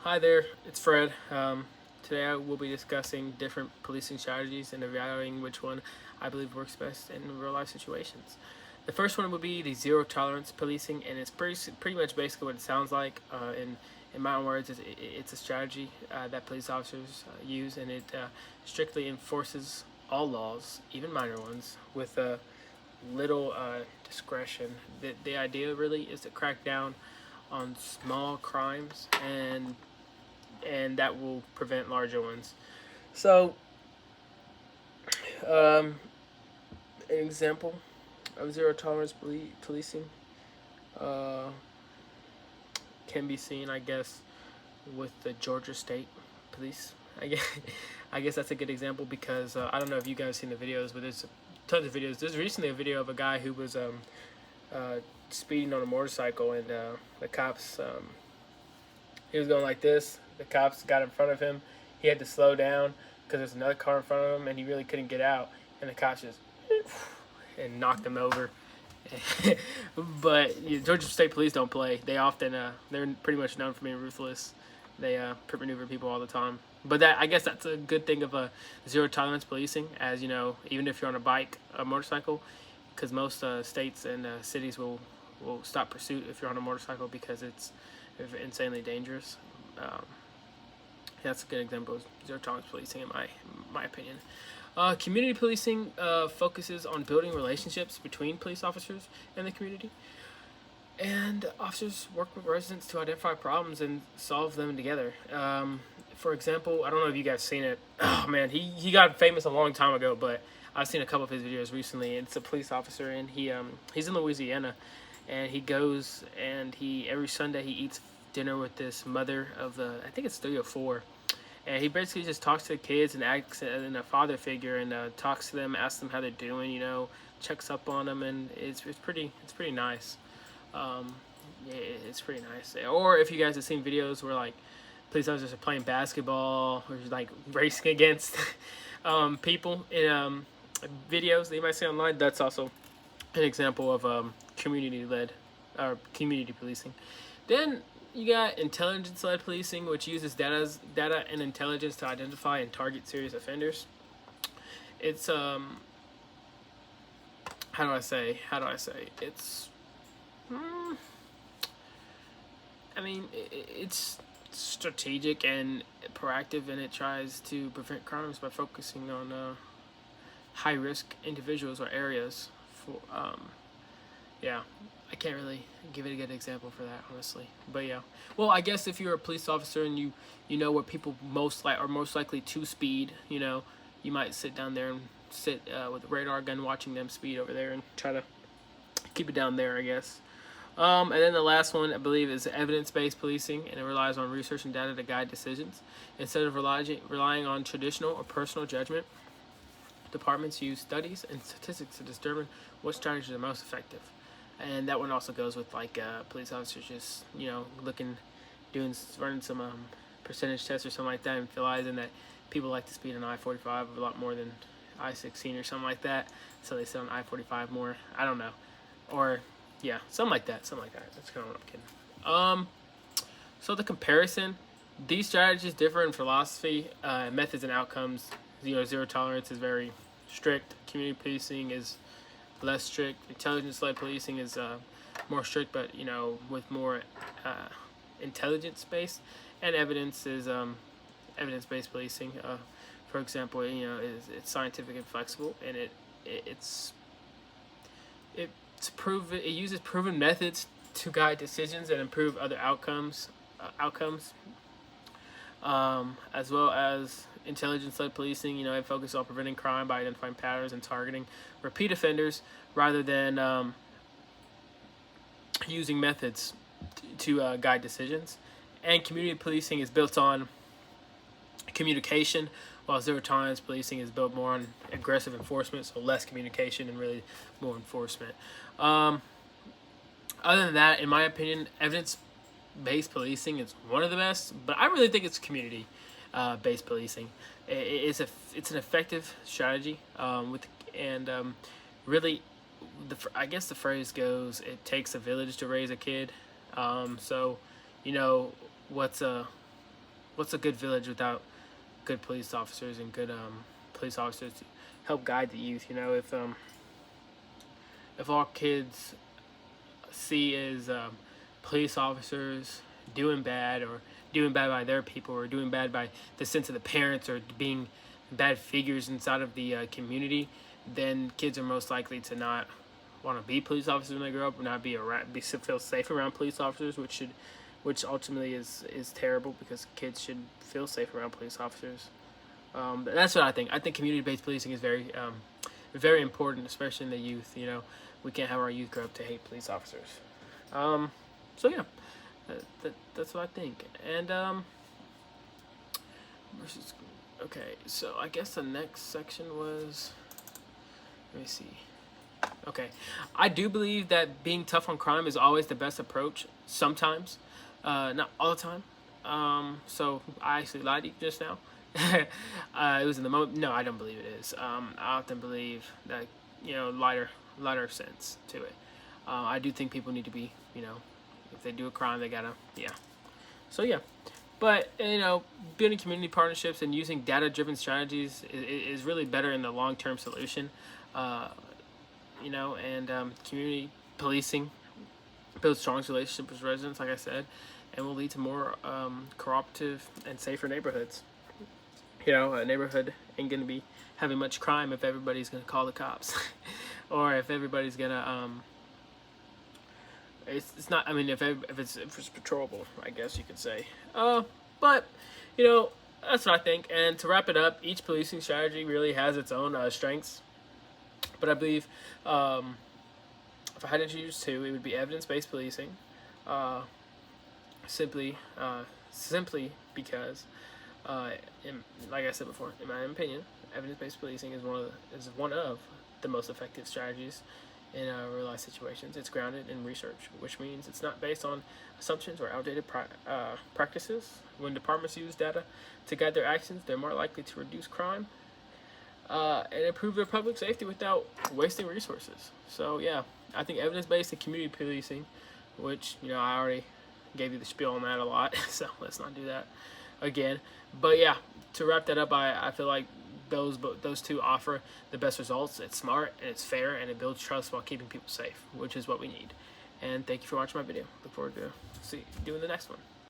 Hi there, it's Fred. Today I will be discussing different policing strategies and evaluating which one I believe works best in real life situations. The first one would be the zero tolerance policing, and it's pretty much basically what it sounds like. In my own words, it's a strategy that police officers use, and it strictly enforces all laws, even minor ones, with little discretion. The idea really is to crack down on small crimes and that will prevent larger ones. So, um, an example of zero tolerance policing uh, can be seen, I guess, with the Georgia State Police. I guess that's a good example because I don't know if you guys seen the videos, but there's tons of videos. There's recently a video of a guy who was uh, speeding on a motorcycle, and the cops he was going like this. The cops got in front of him. He had to slow down because there's another car in front of him, and he really couldn't get out. And the cops just and knocked him over. But Georgia State Police don't play. They often they're pretty much known for being ruthless. They maneuver people all the time. But I guess that's a good thing of a zero tolerance policing, as you know, even if you're on a bike, a motorcycle, because most states and cities will stop pursuit if you're on a motorcycle because it's insanely dangerous. Um, that's a good example of zero tolerance policing, in my opinion. Community policing focuses on building relationships between police officers and the community. And officers work with residents to identify problems and solve them together. For example, I don't know if you guys seen it. Oh man, he got famous a long time ago, but I've seen a couple of his videos recently. It's a police officer, and he's in Louisiana, and he goes and he every Sunday he eats dinner with this mother of the I think it's 3 or 4, and he basically just talks to the kids and acts in a father figure and talks to them, asks them how they're doing, checks up on them, and it's pretty nice. Um, yeah, it's pretty nice. Or if you guys have seen videos where like police officers are playing basketball or like racing against people in videos that you might see online, that's also an example of community led or community policing. Then you got intelligence led policing, which uses data and intelligence to identify and target serious offenders. It's how do I say it's I mean, it's strategic and proactive, and it tries to prevent crimes by focusing on high risk individuals or areas. For yeah, I can't really give it a good example for that, honestly. But yeah, well, I guess if you're a police officer and you know where people are most likely to speed, you might sit down there and sit with a radar gun watching them speed over there and try to keep it down there, I guess. And then the last one, I believe, is evidence-based policing, and it relies on research and data to guide decisions. Instead of relying on traditional or personal judgment, departments use studies and statistics to determine what strategies are most effective. And that one also goes with like police officers just running some percentage tests or something like that, and realizing that people like to speed on I-45 a lot more than I-16 or something like that. So they sit on I-45 more. I don't know, or yeah, something like that. Something like that. That's kind of what I'm kidding. So the comparison, these strategies differ in philosophy, methods, and outcomes. Zero tolerance is very strict. Community policing is less strict. Intelligence-led policing is more strict, but with more intelligence-based. And evidence is evidence-based policing. For example, it's scientific and flexible, and it's it uses proven methods to guide decisions and improve other outcomes, as well as intelligence-led policing. It focuses on preventing crime by identifying patterns and targeting repeat offenders rather than using methods to guide decisions. And community policing is built on communication, while zero tolerance policing is built more on aggressive enforcement, so less communication and really more enforcement. Um, Other than that, in my opinion, evidence-based policing is one of the best, but I really think it's community-based policing. It's an effective strategy really, I guess the phrase goes, "It takes a village to raise a kid." So, you know, what's what's a good village without good police officers and good police officers to help guide the youth? You know, if all kids see is police officers doing bad, or doing bad by their people, or doing bad by the sense of the parents, or being bad figures inside of the community, then kids are most likely to not want to be police officers when they grow up, or not feel safe around police officers, which ultimately is terrible, because kids should feel safe around police officers. But that's what I think. I think community-based policing is very important, especially in the youth. You know, we can't have our youth grow up to hate police officers. So yeah, that's what I think. And okay, so I guess the next section was, let me see. Okay, I do believe that being tough on crime is always the best approach. Sometimes, not all the time. So I actually lied to you just now. It was in the moment. No, I don't believe it is. I often believe that, you know, lighter sense to it. I do think people need to be, you know, if they do a crime, they gotta, yeah. So yeah, but you know, building community partnerships and using data-driven strategies is really better in the long-term solution. You know, and community policing builds strong relationships with residents, like I said, and will lead to more cooperative and safer neighborhoods. You know, a neighborhood ain't gonna be having much crime if everybody's gonna call the cops, or if everybody's gonna it's not. I mean, if it's patrollable, I guess you could say. But you know, that's what I think. And to wrap it up, each policing strategy really has its own strengths. But I believe if I had to choose two, it would be evidence-based policing. Simply because, like I said before, in my opinion, evidence-based policing is one of the most effective strategies in real life situations. It's grounded in research, which means it's not based on assumptions or outdated practices. When departments use data to guide their actions, they're more likely to reduce crime and improve their public safety without wasting resources. So yeah, I think evidence-based and community policing, which, you know, I already gave you the spiel on that a lot, so let's not do that again. But yeah, to wrap that up, I feel like those two offer the best results. It's smart and it's fair, and it builds trust while keeping people safe, which is what we need. And thank you for watching my video. Look forward to doing the next one.